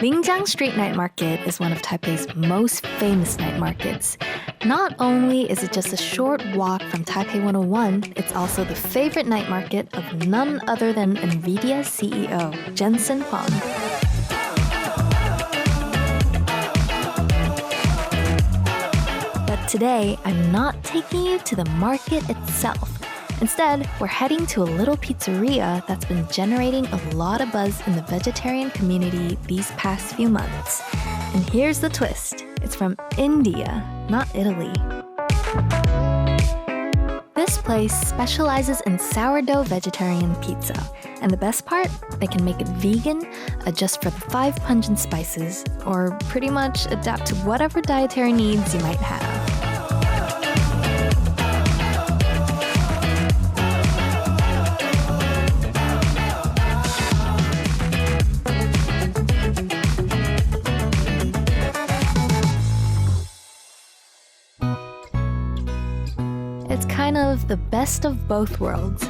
Linjiang Street Night Market is one of Taipei's most famous night markets. Not only is it just a short walk from Taipei 101, it's also the favorite night market of none other than NVIDIA's CEO, Sharon Kwan. But today, I'm not taking you to the market itself. Instead, we're heading to a little pizzeria that's been generating a lot of buzz in the vegetarian community these past few months. And here's the twist. It's from India, not Italy. This place specializes in sourdough vegetarian pizza. And the best part? They can make it vegan, adjust for the 5 pungent spices, or pretty much adapt to whatever dietary needs you might have. It's kind of the best of both worlds.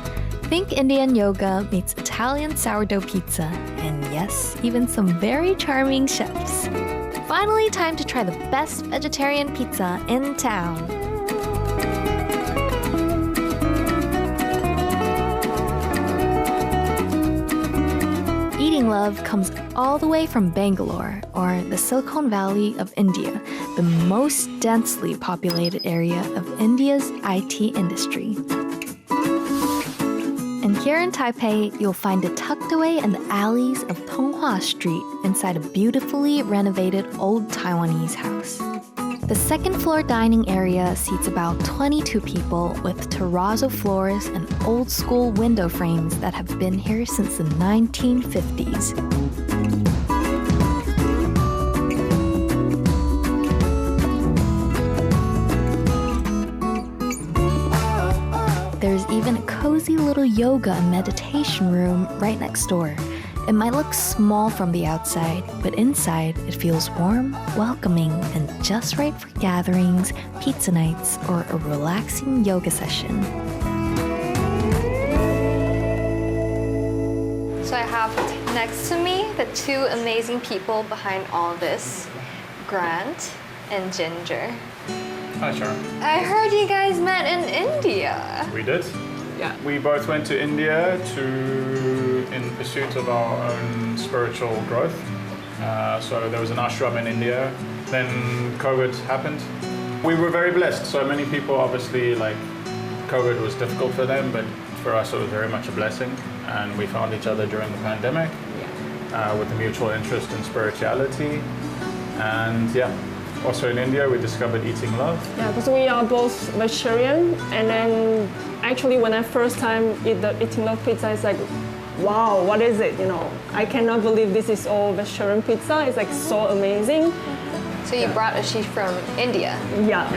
Think Indian yoga meets Italian sourdough pizza, and yes, even some very charming chefs. Finally, time to try the best vegetarian pizza in town. Eating love comes all the way from Bangalore, or the Silicon Valley of India, the most densely populated area of India's IT industry. And here in Taipei, you'll find it tucked away in the alleys of Tonghua Street inside a beautifully renovated old Taiwanese house. The second-floor dining area seats about 22 people with terrazzo floors and old-school window frames that have been here since the 1950s. There's even a cozy little yoga and meditation room right next door. It might look small from the outside, but inside it feels warm, welcoming, and just right for gatherings, pizza nights, or a relaxing yoga session. So I have next to me the two amazing people behind all this, Grant and Ginger. Hi, Sharon. I heard you guys met in India. We did. Yeah. We both went to India in pursuit of our own spiritual growth. So there was an ashram in India. Then COVID happened. We were very blessed. So many people, obviously, COVID was difficult for them, but for us it was very much a blessing. And we found each other during the pandemic with a mutual interest in spirituality. And also in India, we discovered eating love. Yeah, because we are both vegetarian, and then actually when I first time eat the eating love pizza, it's like, wow, what is it? I cannot believe this is all vegetarian pizza. It's like so amazing. So you brought a sheet from India? Yeah.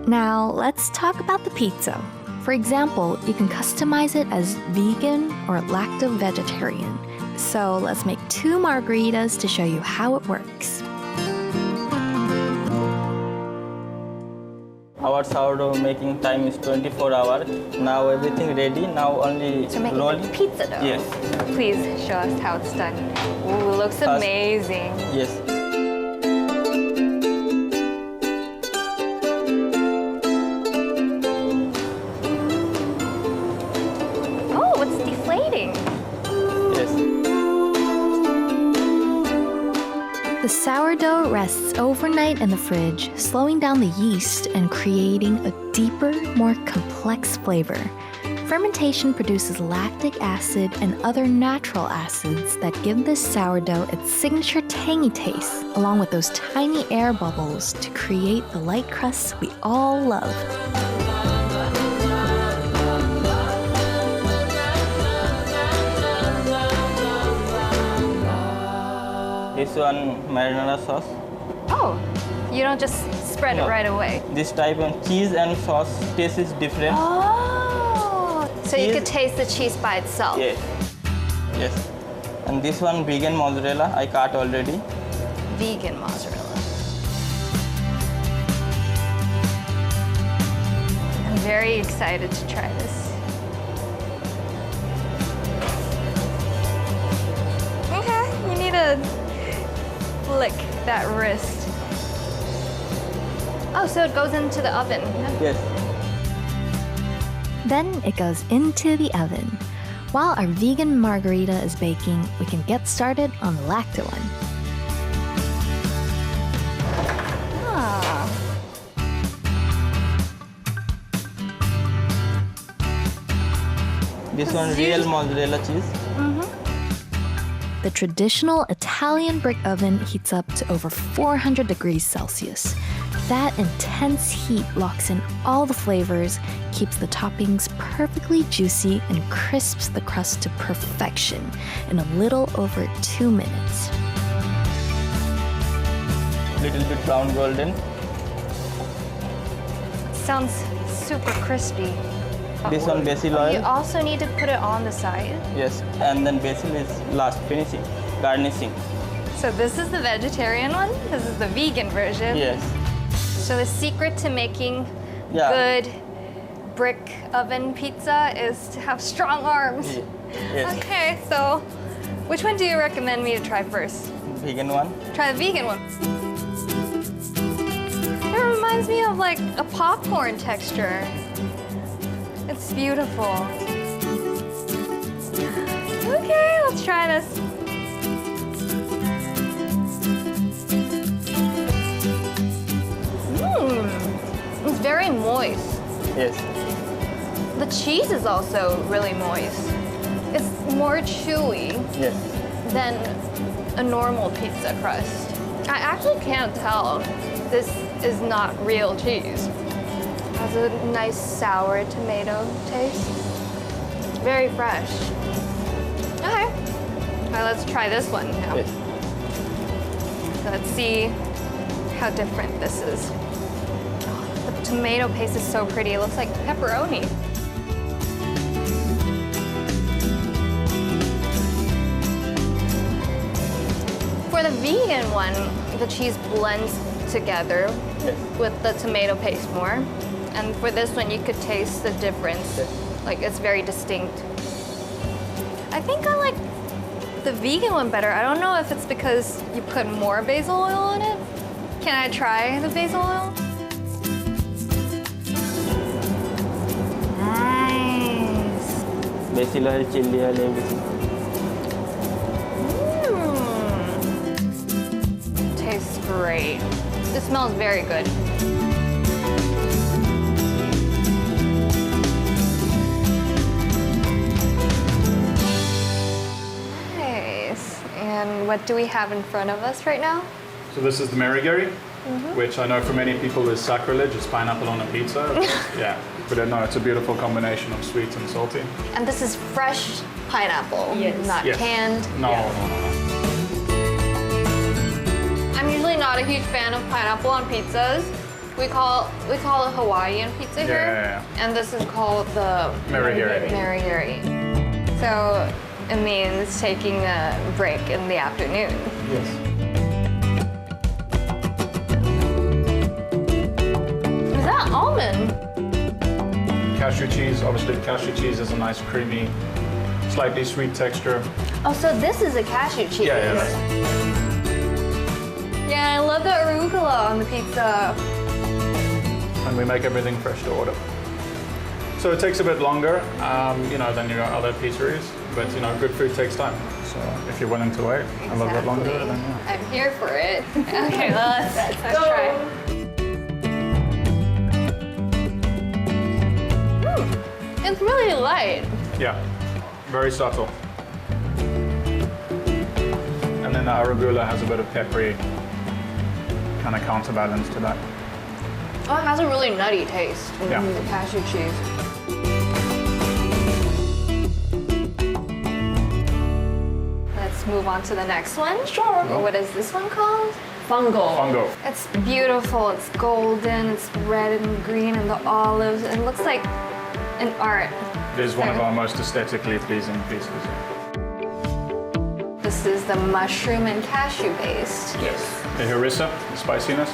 Now, let's talk about the pizza. For example, you can customize it as vegan or lacto vegetarian. So let's make 2 margaritas to show you how it works. Our sourdough making time is 24 hours. Now everything ready. Now only So making rolling. the pizza dough? Yes. Please show us how it's done. Ooh, it looks amazing. Yes. Oh, it's deflating. Yes. The sourdough rests overnight in the fridge, slowing down the yeast and creating a deeper, more complex flavor. Fermentation produces lactic acid and other natural acids that give this sourdough its signature tangy taste, along with those tiny air bubbles to create the light crust we all love. This one marinara sauce. Oh, you don't just spread it right away. This type of cheese and sauce taste is different. Oh, so you Cheese. could taste the cheese by itself. Yes. Yes. And this one vegan mozzarella I cut already. Vegan mozzarella. I'm very excited to try this. Okay, you need lick that wrist. Oh, so it goes into the oven. Yes. Then it goes into the oven. While our vegan margarita is baking, we can get started on the lacto one. Ah. This one real mozzarella cheese. The traditional Italian brick oven heats up to over 400 degrees Celsius. That intense heat locks in all the flavors, keeps the toppings perfectly juicy, and crisps the crust to perfection in a little over 2 minutes. Little bit brown golden. Sounds super crispy. This one basil You oil. also need to put it on the side. Yes. And then basil is last finishing, garnishing. So this is the vegetarian one. This is the vegan version. Yes. So the secret to making Yeah. good brick oven pizza is to have strong arms. Yes. Okay, so which one do you recommend me to try first? Vegan one. Try the vegan one. It reminds me of like a popcorn texture. It's beautiful. Okay, let's try this. It's very moist. Yes. The cheese is also really moist. It's more chewy Yes. than a normal pizza crust. I actually can't tell this is not real cheese. It has a nice sour tomato taste. Very fresh. Okay. All right, let's try this one now. Yes. Let's see how different this is. The tomato paste is so pretty. It looks like pepperoni. For the vegan one, the cheese blends together Yes. with the tomato paste more. And for this one, you could taste the difference. Yes. Like, it's very distinct. I think I like the vegan one better. I don't know if it's because you put more basil oil on it. Can I try the basil oil? Nice. Basil oil, chili oil, everything. Tastes great. It smells very good. Nice. And what do we have in front of us right now? So this is the Margherita, which I know for many people is sacrilege. It's pineapple on a pizza. Yeah, but no, it's a beautiful combination of sweet and salty. And this is fresh pineapple, not Yes. canned. No, Yeah. no. I'm usually not a huge fan of pineapple on pizzas. We call it Hawaiian pizza here, Yeah. and this is called the Margherita. Marigari. So it means taking a break in the afternoon. Yes. Is that almond? Cashew cheese, obviously cashew cheese is a nice creamy, slightly sweet texture. Oh, so this is a cashew cheese. Yeah. Yeah, I love the arugula on the pizza. And we make everything fresh to order. So it takes a bit longer, than your other pizzeries, but good food takes time. So if you're willing to wait a little bit longer, then yeah. I'm here for it. Okay, well, let's try. It's really light. Yeah, very subtle. And then the arugula has a bit of peppery kind of counterbalance to that. Oh, it has a really nutty taste. Yeah. The cashew cheese. Let's move on to the next one. Sure. What is this one called? Fungo. Fungo. It's beautiful. It's golden. It's red and green and the olives. It looks like an art. It is one of our most aesthetically pleasing pieces. This is the mushroom and cashew based. Yes. The harissa, the spiciness.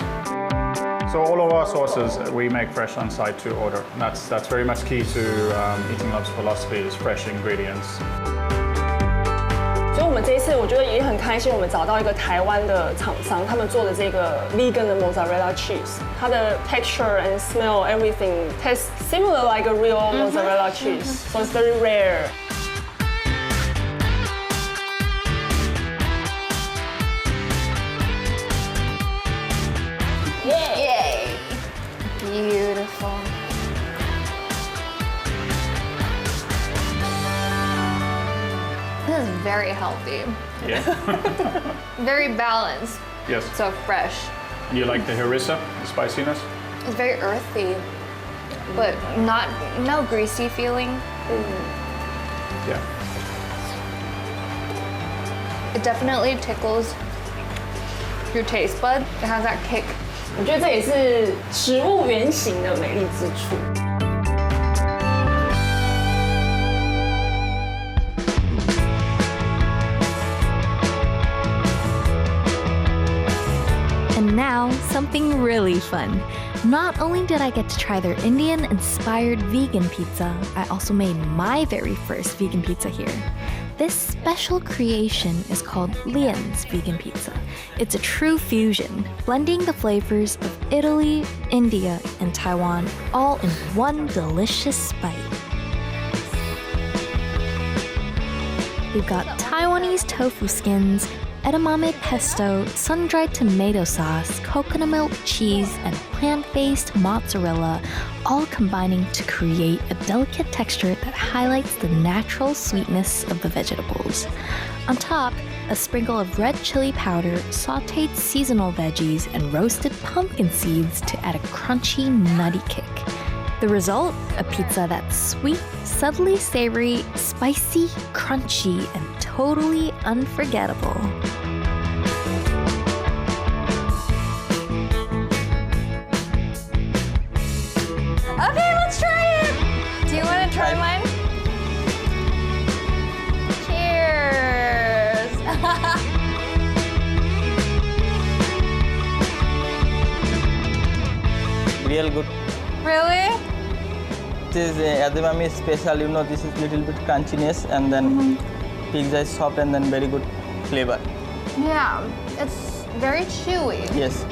So all of our sauces we make fresh on site to order. And that's very much key to Eating Love's philosophy is fresh ingredients. 所以我们们这一次我觉得也很开心，我们找到一个台湾的厂商，他们做的这个 vegan 的 mozzarella cheese， 它的 texture and smell everything tastes similar like a real mozzarella cheese, so it's very rare. Yay! Beautiful. This is very healthy. Yeah. Very balanced. Yes. So fresh. And you like the harissa, the spiciness? It's very earthy, but no greasy feeling. Yeah. It definitely tickles your taste bud. It has that kick. 我觉得这也是食物原型的美丽之处。And now, something really fun. Not only did I get to try their Indian-inspired vegan pizza, I also made my very first vegan pizza here. This special creation is called Lian's Vegan Pizza. It's a true fusion, blending the flavors of Italy, India, and Taiwan all in one delicious bite. We've got Taiwanese tofu skins, edamame pesto, sun-dried tomato sauce, coconut milk cheese, and plant-based mozzarella, all combining to create a delicate texture that highlights the natural sweetness of the vegetables. On top, a sprinkle of red chili powder, sauteed seasonal veggies, and roasted pumpkin seeds to add a crunchy, nutty kick. The result? A pizza that's sweet, subtly savory, spicy, crunchy, and totally unforgettable. Okay, let's try it. Do you want to try mine? Cheers. Real good. Really? This is edamame special, you know, this is little bit crunchiness and then pizza is soft and then very good flavor. Yeah, it's very chewy. Yes.